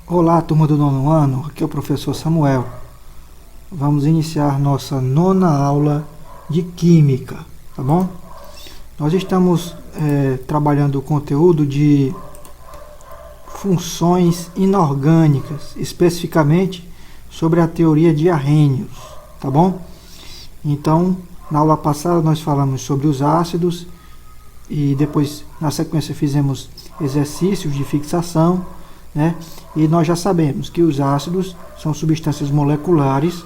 Olá, turma do nono ano, aqui é o professor Samuel. Vamos iniciar nossa nona aula de Química, tá bom? Nós estamos trabalhando o conteúdo de funções inorgânicas, especificamente sobre a teoria de Arrhenius, tá bom? Então, na aula passada nós falamos sobre os ácidos e depois, na sequência, fizemos exercícios de fixação, né? E nós já sabemos que os ácidos são substâncias moleculares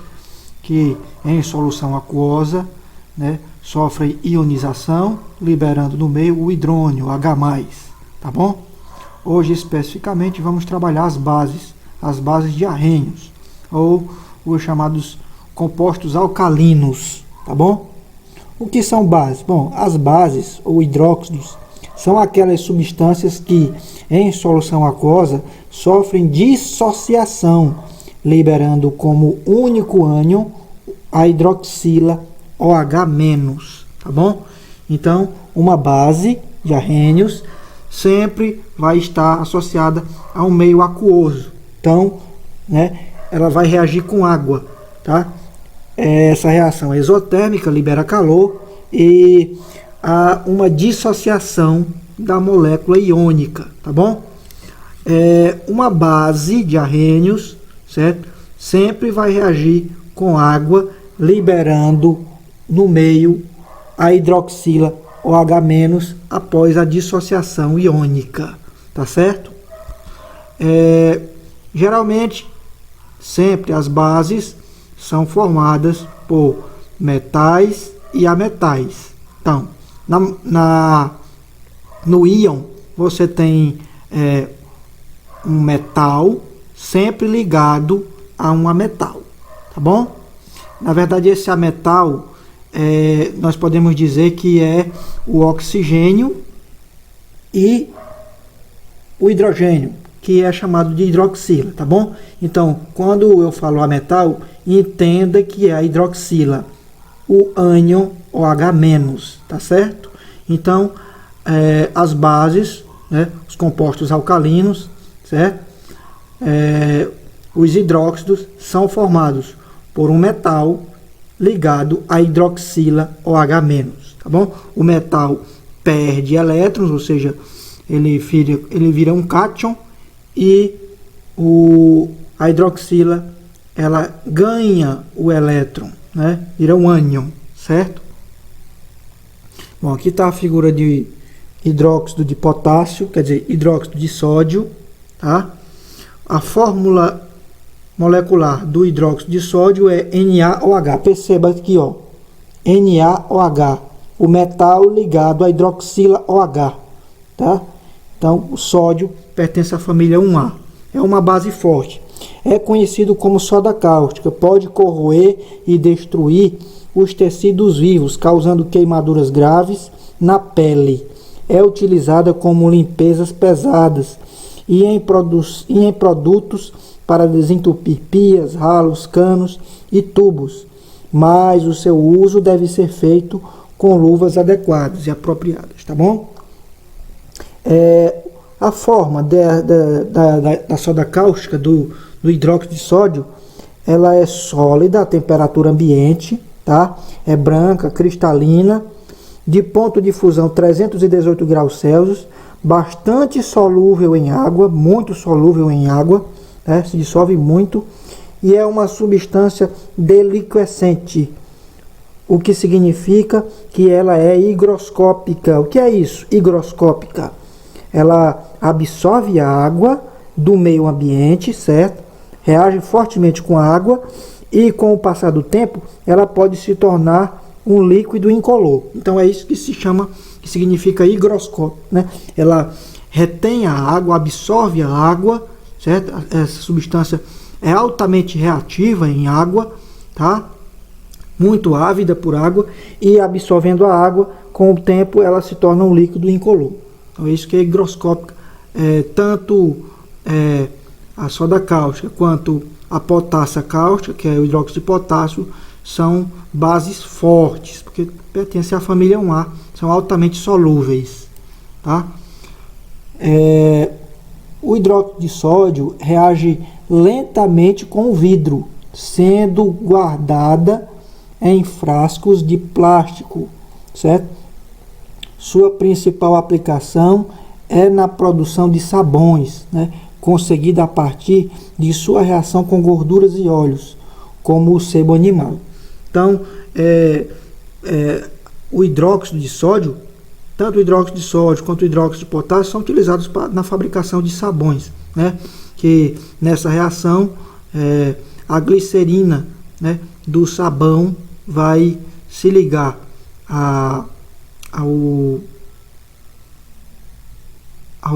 que, em solução aquosa, né, sofrem ionização, liberando no meio o hidrônio, H+, tá bom? Hoje, especificamente, vamos trabalhar as bases de Arrhenius, ou os chamados compostos alcalinos, tá bom? O que são bases? Bom, as bases, ou hidróxidos, são aquelas substâncias que, em solução aquosa, sofrem dissociação, liberando como único ânion a hidroxila OH-, tá bom? Então, uma base de Arrhenius sempre vai estar associada a um meio aquoso. Então, né, ela vai reagir com água, tá? Essa reação exotérmica libera calor e há uma dissociação da molécula iônica, tá bom? Uma base de Arrhenius, certo? Sempre vai reagir com água, liberando no meio a hidroxila OH- após a dissociação iônica, tá certo? Geralmente, sempre as bases são formadas por metais e ametais. Então, no íon, você tem um metal sempre ligado a um ametal, tá bom? Na verdade, esse ametal, nós podemos dizer que é o oxigênio e o hidrogênio, que é chamado de hidroxila, tá bom? Então, quando eu falo ametal, entenda que é a hidroxila, o ânion OH-, tá certo? Então, as bases, né, os compostos alcalinos, certo? Os hidróxidos são formados por um metal ligado à hidroxila OH-, tá bom? O metal perde elétrons, ou seja, ele vira um cátion, e a hidroxila ela ganha o elétron, né? Vira um ânion, certo? Bom, aqui está a figura de hidróxido de potássio, quer dizer, hidróxido de sódio, tá? A fórmula molecular do hidróxido de sódio é NaOH. Perceba aqui, ó, NaOH, o metal ligado à hidroxila OH, tá? Então, o sódio pertence à família 1A. É uma base forte. É conhecido como soda cáustica. Pode corroer e destruir os tecidos vivos, causando queimaduras graves na pele. É utilizada como limpezas pesadas e em produtos para desentupir pias, ralos, canos e tubos. Mas o seu uso deve ser feito com luvas adequadas e apropriadas, tá bom? A forma da soda cáustica do hidróxido de sódio, ela é sólida a temperatura ambiente, tá? É branca, cristalina, de ponto de fusão 318 graus Celsius, bastante solúvel em água, muito solúvel em água, né? Se dissolve muito, e é uma substância deliquescente, o que significa que ela é higroscópica. O que é isso? Higroscópica. Ela absorve a água do meio ambiente, certo? Reage fortemente com a água e, com o passar do tempo, ela pode se tornar um líquido incolor. Então é isso que significa higroscópico, né? Ela retém a água, absorve a água, certo? Essa substância é altamente reativa em água, tá? Muito ávida por água, e absorvendo a água, com o tempo ela se torna um líquido incolor. Então é isso que é higroscópica. Tanto a soda cáustica quanto a potássio cáustica, que é o hidróxido de potássio, são bases fortes, porque pertencem à família 1A, são altamente solúveis, tá? O hidróxido de sódio reage lentamente com o vidro, sendo guardada em frascos de plástico, certo? Sua principal aplicação é na produção de sabões, né, conseguida a partir de sua reação com gorduras e óleos, como o sebo animal. Então, o hidróxido de sódio, tanto o hidróxido de sódio quanto o hidróxido de potássio, são utilizados na fabricação de sabões, né, que nessa reação a glicerina, né, do sabão vai se ligar ao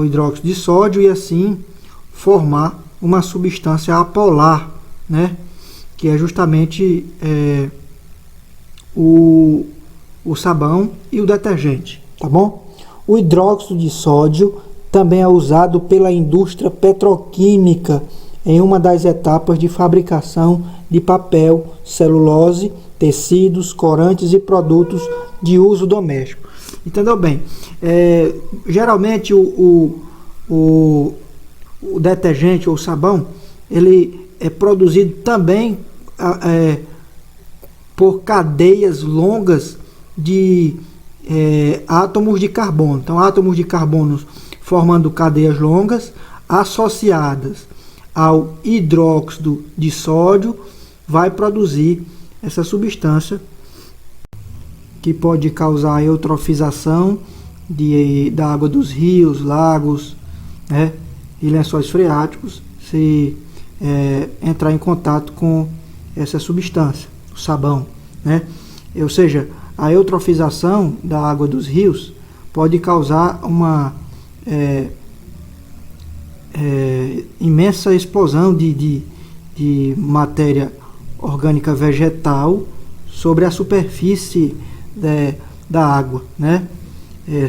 hidróxido de sódio e assim formar uma substância apolar, né, que é justamente o sabão e o detergente, tá bom? O hidróxido de sódio também é usado pela indústria petroquímica em uma das etapas de fabricação de papel, celulose, tecidos, corantes e produtos de uso doméstico. Entendeu bem? Geralmente o detergente ou sabão, ele é produzido também por cadeias longas de átomos de carbono. Então, átomos de carbono formando cadeias longas associadas ao hidróxido de sódio vai produzir essa substância que pode causar a eutrofização da água dos rios, lagos, né, e lençóis freáticos se entrar em contato com essa substância, o sabão, né? Ou seja, a eutrofização da água dos rios pode causar uma imensa explosão de matéria orgânica vegetal sobre a superfície da água, né?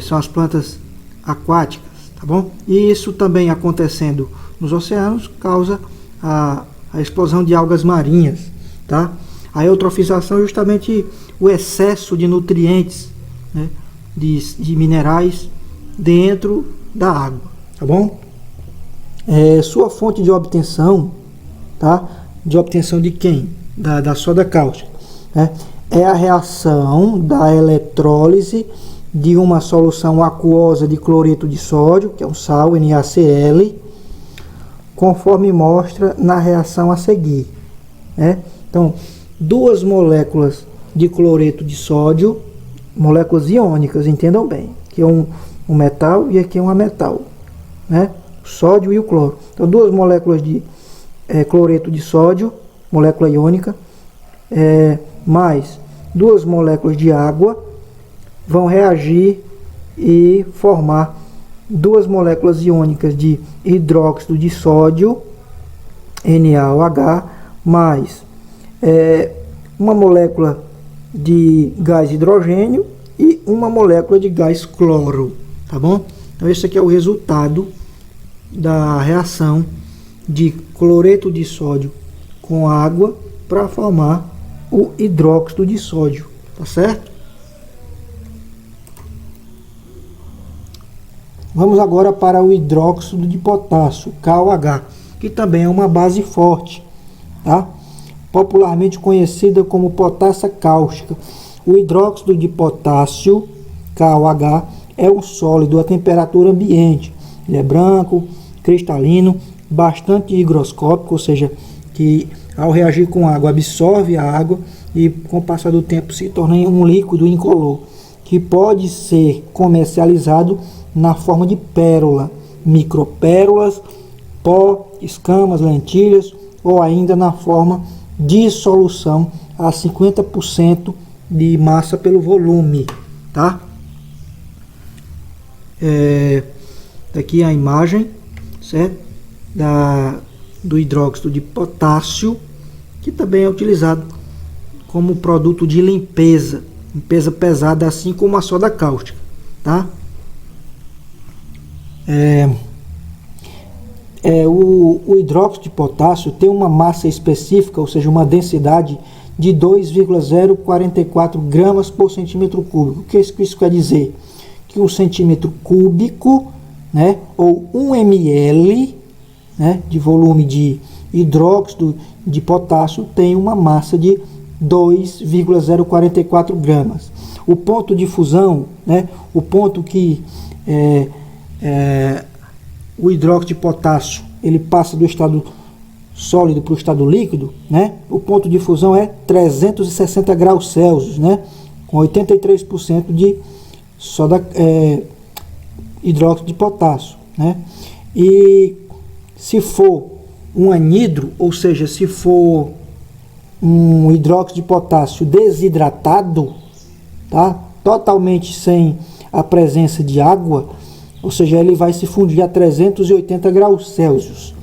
São as plantas aquáticas, tá bom? E isso também acontecendo nos oceanos causa a explosão de algas marinhas, tá? A eutrofização é justamente o excesso de nutrientes, né, de minerais dentro da água, tá bom? Sua fonte de obtenção, tá? De obtenção de quem? Da soda cáustica, né? É a reação da eletrólise de uma solução aquosa de cloreto de sódio, que é um sal, NaCl, conforme mostra na reação a seguir, né? Então, duas moléculas de cloreto de sódio, moléculas iônicas, entendam bem, que é um metal e aqui é um ametal, né? O sódio e o cloro. Então, duas moléculas de cloreto de sódio, molécula iônica, mais duas moléculas de água vão reagir e formar duas moléculas iônicas de hidróxido de sódio, NaOH, mais uma molécula de gás hidrogênio e uma molécula de gás cloro, tá bom? Então esse aqui é o resultado da reação de cloreto de sódio com água para formar o hidróxido de sódio, tá certo? Vamos agora para o hidróxido de potássio, KOH, que também é uma base forte, tá? Popularmente conhecida como potássio cáustica. O hidróxido de potássio, KOH, é um sólido a temperatura ambiente. Ele é branco, cristalino, bastante higroscópico, ou seja, que ao reagir com água absorve a água e com o passar do tempo se torna um líquido incolor, que pode ser comercializado na forma de pérola, micropérolas, pó, escamas, lentilhas ou ainda na forma de solução a 50% de massa pelo volume, tá? Aqui a imagem, certo? Do hidróxido de potássio, que também é utilizado como produto de limpeza pesada, assim como a soda cáustica, tá? O hidróxido de potássio tem uma massa específica, ou seja, uma densidade de 2,044 gramas por centímetro cúbico. O que isso quer dizer? Que um centímetro cúbico, né, ou 1 ml né, de volume de hidróxido de potássio tem uma massa de 2,044 gramas. O ponto de fusão, né, o ponto que o hidróxido de potássio ele passa do estado sólido para o estado líquido, né, o ponto de fusão é 360 graus Celsius, né, com 83% de hidróxido de potássio, né, e se for um anidro, ou seja, se for um hidróxido de potássio desidratado, tá? Totalmente sem a presença de água, ou seja, ele vai se fundir a 380 graus Celsius.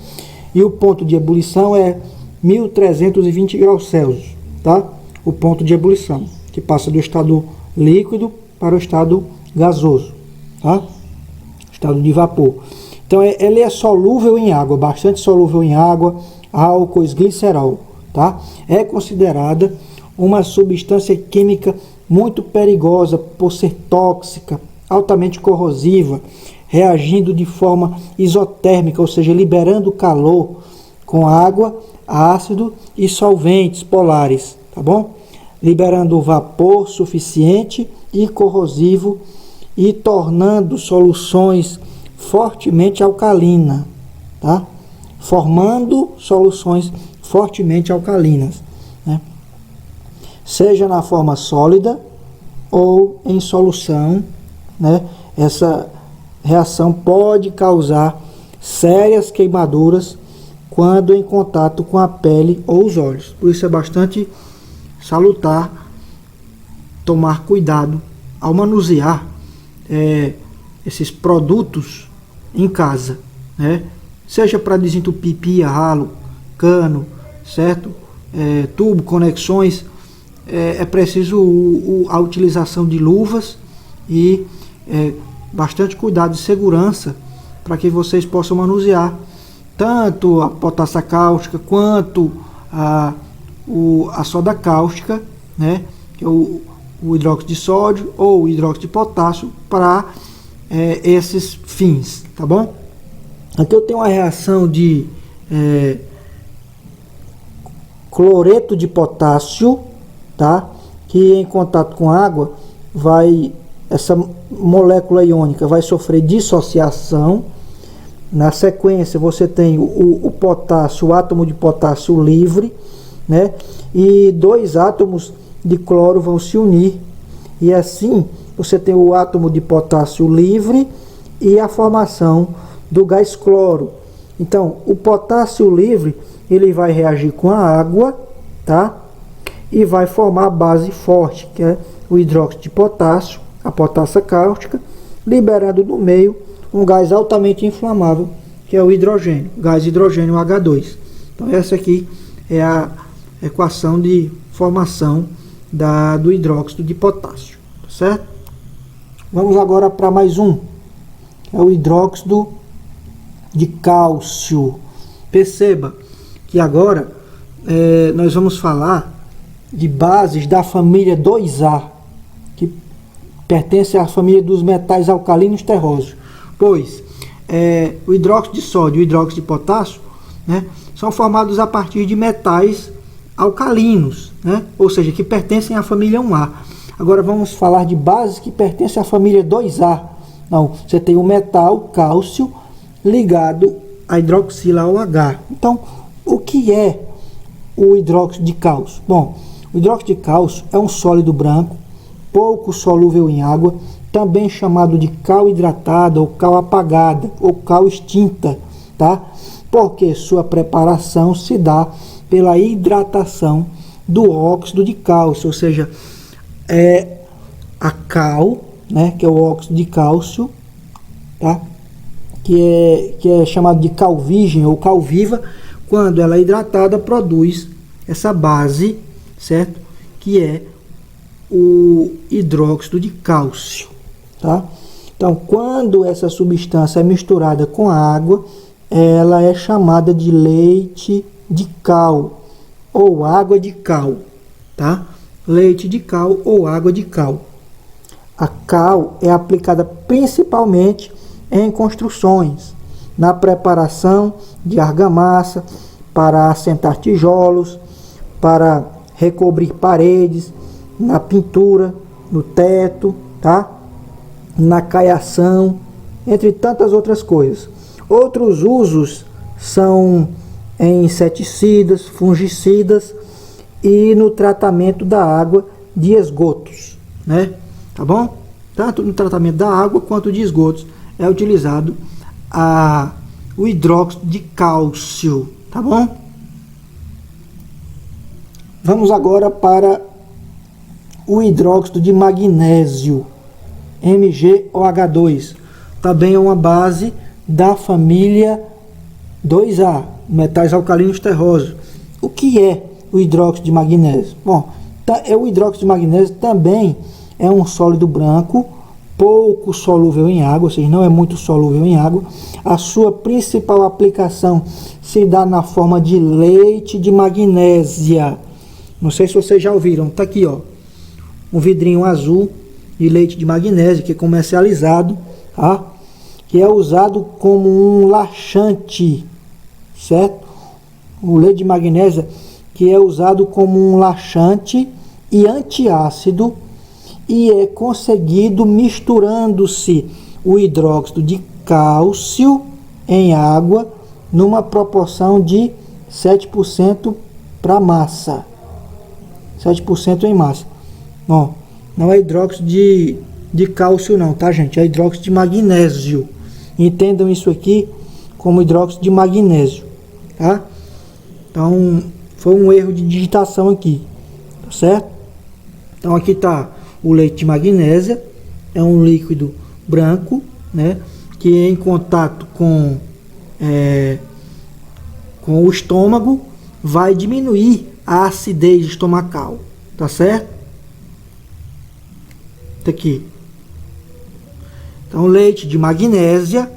E o ponto de ebulição é 1320 graus Celsius, tá? O ponto de ebulição, que passa do estado líquido para o estado gasoso, tá? Estado de vapor. Então, ele é solúvel em água, bastante solúvel em água, álcoois, glicerol, tá? É considerada uma substância química muito perigosa por ser tóxica, altamente corrosiva, reagindo de forma isotérmica, ou seja, liberando calor com água, ácido e solventes polares, tá bom? Liberando vapor suficiente e corrosivo e tornando soluções fortemente alcalina, tá? Formando soluções fortemente alcalinas, né? Seja na forma sólida ou em solução, né? Essa reação pode causar sérias queimaduras quando em contato com a pele ou os olhos. Por isso é bastante salutar tomar cuidado ao manusear esses produtos em casa, né? Seja para desentupir pia, ralo, cano, certo? Tubo, conexões, é preciso a utilização de luvas e bastante cuidado e segurança para que vocês possam manusear tanto a potássio cáustica quanto a soda cáustica, né? Que é o hidróxido de sódio ou o hidróxido de potássio para esses fins, tá bom? Aqui eu tenho uma reação de cloreto de potássio, tá? Que em contato com água essa molécula iônica vai sofrer dissociação. Na sequência você tem o potássio, o átomo de potássio livre, né? E dois átomos de cloro vão se unir e assim você tem o átomo de potássio livre e a formação do gás cloro. Então, o potássio livre ele vai reagir com a água, tá? E vai formar a base forte, que é o hidróxido de potássio, a potássio cáustica, liberando no meio um gás altamente inflamável, que é o hidrogênio, gás hidrogênio H2. Então, essa aqui é a equação de formação do hidróxido de potássio, certo? Vamos agora para mais um, é o hidróxido de cálcio. Perceba que agora nós vamos falar de bases da família 2A, que pertence à família dos metais alcalinos terrosos, pois o hidróxido de sódio e o hidróxido de potássio, né, são formados a partir de metais alcalinos, né, ou seja, que pertencem à família 1A. Agora vamos falar de bases que pertencem à família 2A. Não, você tem o metal cálcio ligado a hidroxila OH. Então, o que é o hidróxido de cálcio? Bom, o hidróxido de cálcio é um sólido branco, pouco solúvel em água, também chamado de cal hidratada ou cal apagada ou cal extinta, tá? Porque sua preparação se dá pela hidratação do óxido de cálcio, ou seja, a cal, né, que é o óxido de cálcio, tá? Que é chamado de cal virgem ou cal viva. Quando ela é hidratada, produz essa base, certo? Que é o hidróxido de cálcio, tá? Então, quando essa substância é misturada com a água, ela é chamada de leite de cal ou água de cal, tá? Leite de cal ou água de cal. A cal é aplicada principalmente em construções, na preparação de argamassa, para assentar tijolos, para recobrir paredes, na pintura, no teto, tá? Na caiação, entre tantas outras coisas. Outros usos são em inseticidas, fungicidas e no tratamento da água de esgotos, né? Tá bom? Tanto no tratamento da água quanto de esgotos é utilizado o hidróxido de cálcio, tá bom? Vamos agora para o hidróxido de magnésio, MgOH2. Também é uma base da família 2A, metais alcalinos terrosos. O que é o hidróxido de magnésio? Bom, o hidróxido de magnésio também é um sólido branco, pouco solúvel em água, ou seja, não é muito solúvel em água. A sua principal aplicação se dá na forma de leite de magnésia. Não sei se vocês já ouviram, tá aqui, ó, um vidrinho azul de leite de magnésia que é comercializado, tá? Que é usado como um laxante, certo? O leite de magnésia que é usado como um laxante e antiácido, e é conseguido misturando-se o hidróxido de cálcio em água numa proporção de 7% para massa. 7% em massa. Bom, não é hidróxido de cálcio não, tá, gente? É hidróxido de magnésio. Entendam isso aqui como hidróxido de magnésio, tá? Então, foi um erro de digitação aqui, tá certo? Então, aqui está o leite de magnésia, é um líquido branco, né? Que em contato com o estômago vai diminuir a acidez estomacal, tá certo? Tá aqui. Então, leite de magnésia,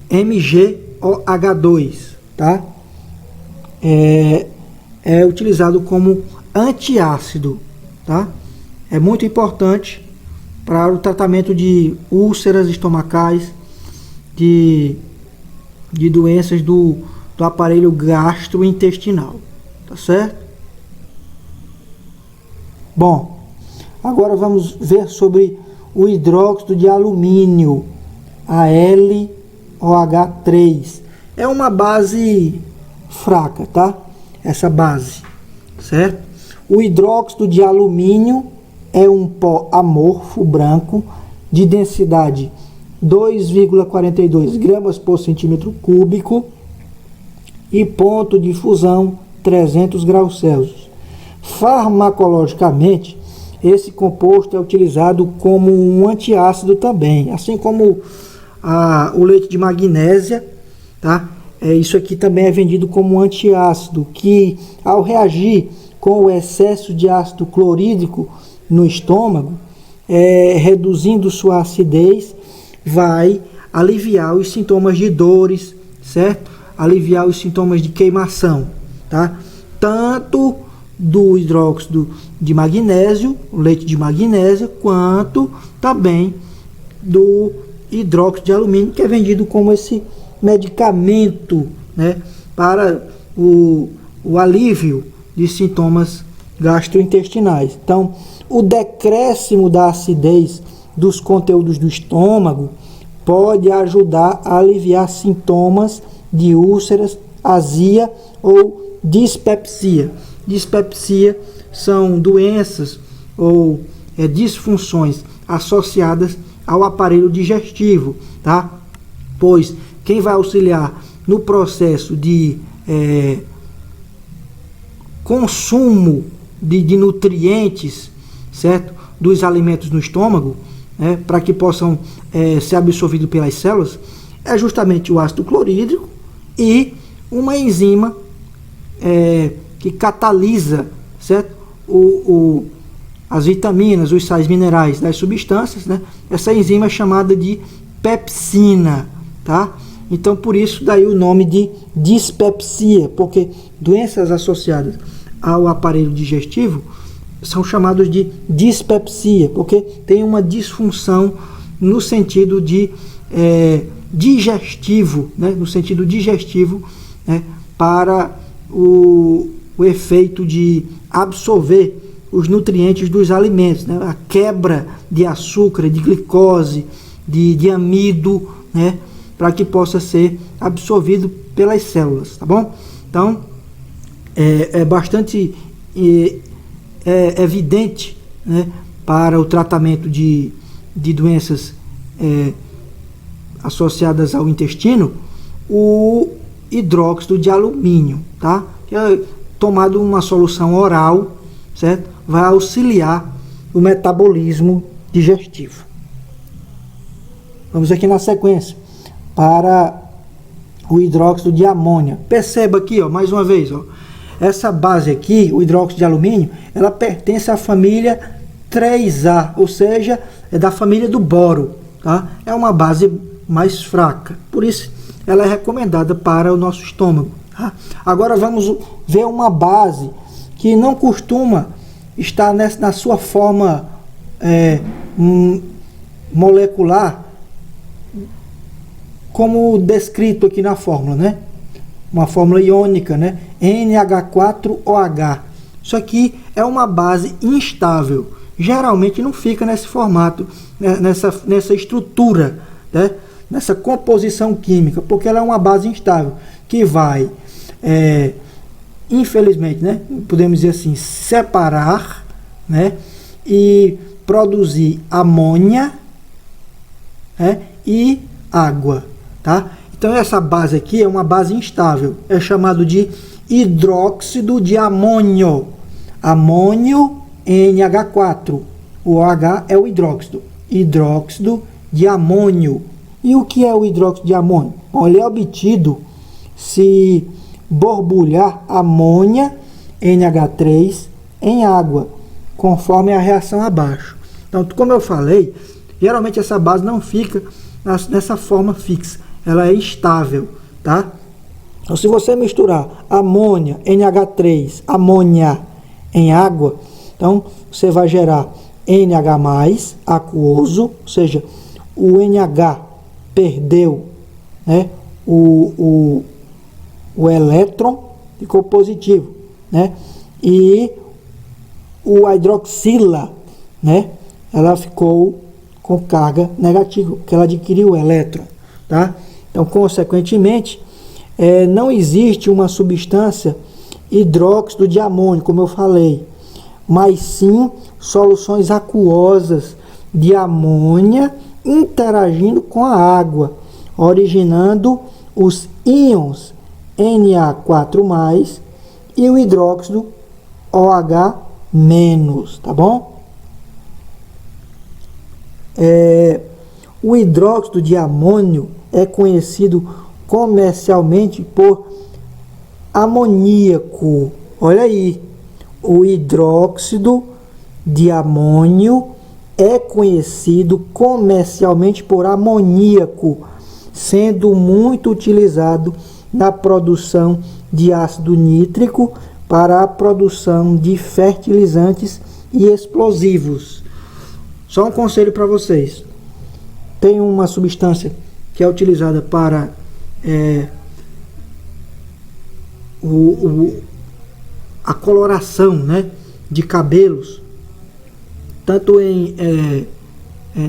MgOH2, tá? É utilizado como antiácido, tá? É muito importante para o tratamento de úlceras estomacais, de doenças do aparelho gastrointestinal, tá certo? Bom, agora vamos ver sobre o hidróxido de alumínio, AlOH3. É uma base fraca, tá? Essa base, certo? O hidróxido de alumínio é um pó amorfo branco de densidade 2,42 gramas por centímetro cúbico e ponto de fusão 300 graus Celsius. Farmacologicamente, esse composto é utilizado como um antiácido também, assim como o leite de magnésia, tá? Isso aqui também é vendido como um antiácido, que ao reagir com o excesso de ácido clorídrico no estômago, reduzindo sua acidez, vai aliviar os sintomas de dores, certo? Aliviar os sintomas de queimação, tá? Tanto do hidróxido de magnésio, o leite de magnésia, quanto também do hidróxido de alumínio, que é vendido como esse medicamento, né, para o alívio de sintomas gastrointestinais. Então, o decréscimo da acidez dos conteúdos do estômago pode ajudar a aliviar sintomas de úlceras, azia ou dispepsia. Dispepsia são doenças ou disfunções associadas ao aparelho digestivo, tá? Pois quem vai auxiliar no processo de consumo de nutrientes, certo? Dos alimentos no estômago, né? Para que possam ser absorvidos pelas células, é justamente o ácido clorídrico e uma enzima que catalisa, certo? As vitaminas, os sais minerais das substâncias, né? Essa enzima é chamada de pepsina, tá? Então, por isso daí o nome de dispepsia, porque doenças associadas ao aparelho digestivo são chamadas de dispepsia, porque tem uma disfunção no sentido de digestivo, né, no sentido digestivo, né, para o efeito de absorver os nutrientes dos alimentos, né, a quebra de açúcar, de glicose, de amido, né, para que possa ser absorvido pelas células, tá bom? Então, é bastante evidente, né, para o tratamento de doenças associadas ao intestino, o hidróxido de alumínio, tá? Que é tomado uma solução oral, certo? Vai auxiliar o metabolismo digestivo. Vamos aqui na sequência para o hidróxido de amônia. Perceba aqui, ó, mais uma vez, ó, essa base aqui, o hidróxido de alumínio, ela pertence à família 3A, ou seja, é da família do boro, tá? É uma base mais fraca, por isso ela é recomendada para o nosso estômago, tá? Agora vamos ver uma base que não costuma estar na sua forma molecular, como descrito aqui na fórmula, né? Uma fórmula iônica, né? NH4OH. Isso aqui é uma base instável. Geralmente não fica nesse formato, né? nessa estrutura, né? Nessa composição química, porque ela é uma base instável que vai, infelizmente, né? Podemos dizer assim, separar, né? E produzir amônia, né? E água, tá? Então essa base aqui é uma base instável, é chamado de hidróxido de amônio. Amônio NH4. O OH é o hidróxido. Hidróxido de amônio. E o que é o hidróxido de amônio? Bom, ele é obtido se borbulhar amônia NH3 em água, conforme a reação abaixo. Então, como eu falei, geralmente essa base não fica nessa forma fixa, ela é estável, tá? Então, se você misturar amônia, NH3, amônia em água, então você vai gerar NH+, aquoso, ou seja, o NH perdeu, né, o elétron, ficou positivo, né? E o hidroxila, né, ela ficou com carga negativa, porque ela adquiriu o elétron, tá? Então, consequentemente, não existe uma substância hidróxido de amônio, como eu falei, mas sim soluções aquosas de amônia interagindo com a água, originando os íons Na4+, e o hidróxido OH-, tá bom? O hidróxido de amônio é conhecido comercialmente por amoníaco. Olha aí, o hidróxido de amônio é conhecido comercialmente por amoníaco, sendo muito utilizado na produção de ácido nítrico para a produção de fertilizantes e explosivos. Só um conselho para vocês: tem uma substância que é utilizada para a coloração, né, de cabelos, tanto em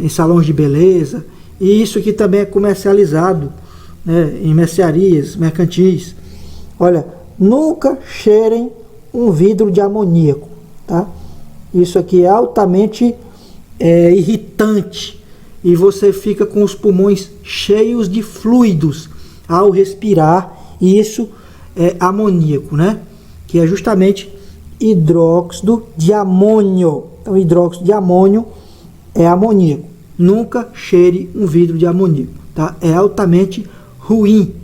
salões de beleza, e isso aqui também é comercializado, né, em mercearias mercantis. Olha, nunca cheirem um vidro de amoníaco, tá? Isso aqui é altamente irritante, e você fica com os pulmões cheios de fluidos ao respirar, e isso é amoníaco, né? Que é justamente hidróxido de amônio. Então, hidróxido de amônio é amoníaco. Nunca cheire um vidro de amoníaco, tá? É altamente ruim,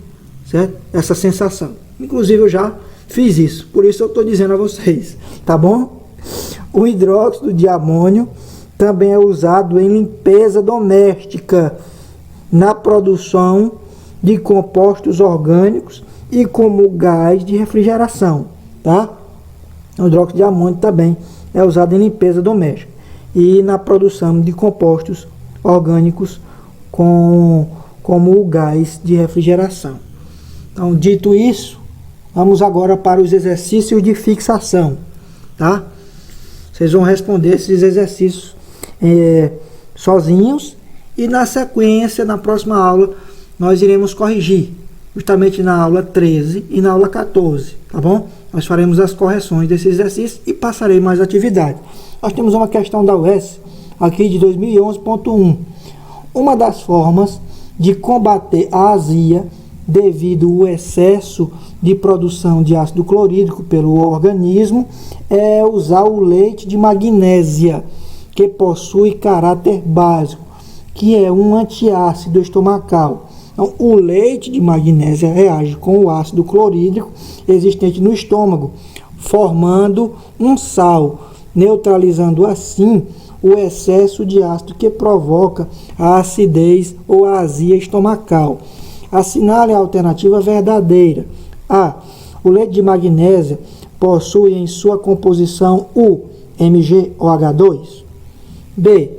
certo? Essa sensação. Inclusive, eu já fiz isso, por isso eu estou dizendo a vocês, tá bom? O hidróxido de amônio também é usado em limpeza doméstica, na produção de compostos orgânicos e como gás de refrigeração, tá? O hidróxido de amônio também é usado em limpeza doméstica e na produção de compostos orgânicos com como o gás de refrigeração. Então, dito isso, vamos agora para os exercícios de fixação, tá? Vocês vão responder esses exercícios sozinhos e na sequência, na próxima aula, nós iremos corrigir, justamente na aula 13 e na aula 14, tá bom? Nós faremos as correções desses exercícios e passarei mais atividades. Nós temos uma questão da UES, aqui de 2011.1. Uma das formas de combater a azia devido ao excesso de produção de ácido clorídrico pelo organismo é usar o leite de magnésia, que possui caráter básico, que é um antiácido estomacal. Então, o leite de magnésia reage com o ácido clorídrico existente no estômago, formando um sal, neutralizando assim o excesso de ácido que provoca a acidez ou a azia estomacal. Assinale a alternativa verdadeira. A. O leite de magnésia possui em sua composição o MgOH2. B.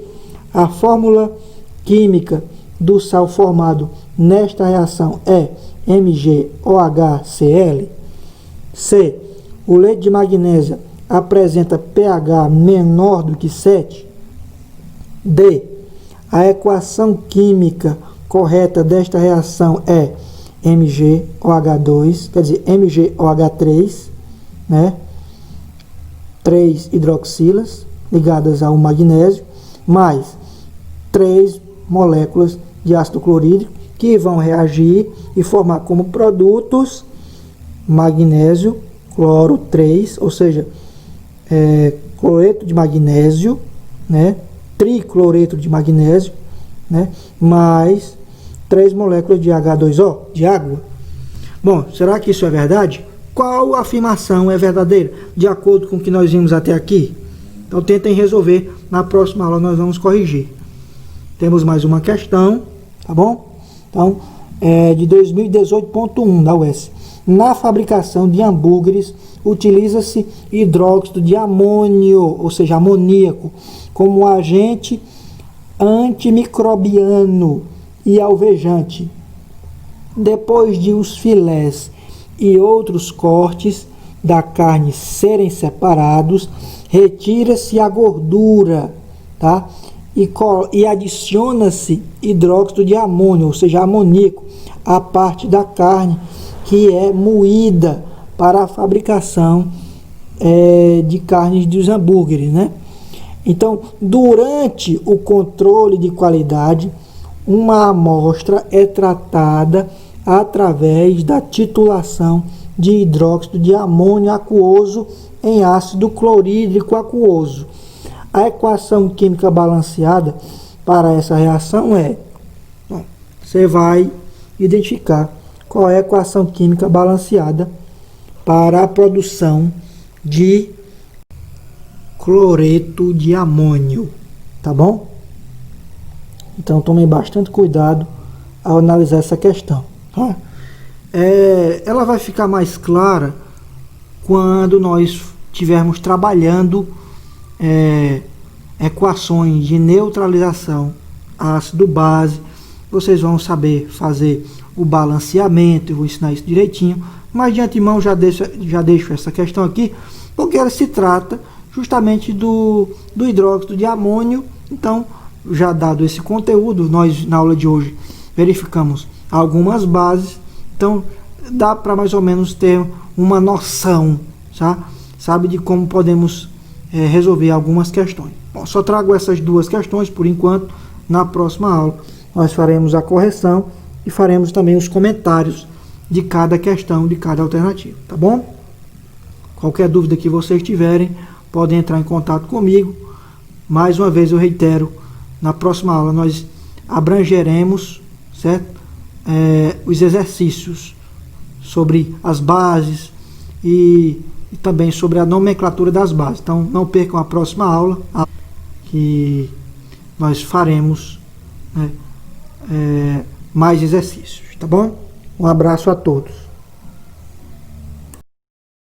A fórmula química do sal formado nesta reação é MgOHCl. C. O leite de magnésia apresenta pH menor do que 7. D. A equação química correta desta reação é MgOH2, quer dizer, MgOH3, né? 3 hidroxilas ligadas ao magnésio, mais 3 moléculas de ácido clorídrico que vão reagir e formar como produtos magnésio, cloro 3, ou seja, cloreto de magnésio, né? Tricloreto de magnésio, né? Mais 3 moléculas de H2O, de água. Bom, será que isso é verdade? Qual afirmação é verdadeira, de acordo com o que nós vimos até aqui? Então tentem resolver, na próxima aula nós vamos corrigir. Temos mais uma questão, tá bom? Então, de 2018.1 da UES. Na fabricação de hambúrgueres, utiliza-se hidróxido de amônio, ou seja, amoníaco, como agente antimicrobiano e alvejante. Depois de os filés e outros cortes da carne serem separados, retira-se a gordura, tá? E adiciona-se hidróxido de amônio, ou seja, amoníaco, à parte da carne que é moída para a fabricação de carnes dos hambúrgueres, né? Então, durante o controle de qualidade, uma amostra é tratada através da titulação de hidróxido de amônio aquoso em ácido clorídrico aquoso. A equação química balanceada para essa reação é... Você vai identificar qual é a equação química balanceada para a produção de cloreto de amônio, tá bom? Então tomem bastante cuidado ao analisar essa questão, tá? Ela vai ficar mais clara quando nós estivermos trabalhando equações de neutralização ácido-base. Vocês vão saber fazer o balanceamento, eu vou ensinar isso direitinho, mas de antemão já deixo essa questão aqui, porque ela se trata justamente do hidróxido de amônio. Então, já dado esse conteúdo, nós na aula de hoje verificamos algumas bases, então dá para mais ou menos ter uma noção, sabe, de como podemos resolver algumas questões. Bom, só trago essas duas questões por enquanto. Na próxima aula nós faremos a correção e faremos também os comentários de cada questão, de cada alternativa, tá bom? Qualquer dúvida que vocês tiverem, podem entrar em contato comigo. Mais uma vez eu reitero, na próxima aula nós abrangeremos, certo? Os exercícios sobre as bases e também sobre a nomenclatura das bases. Então não percam a próxima aula, que nós faremos mais exercícios, tá bom? Um abraço a todos.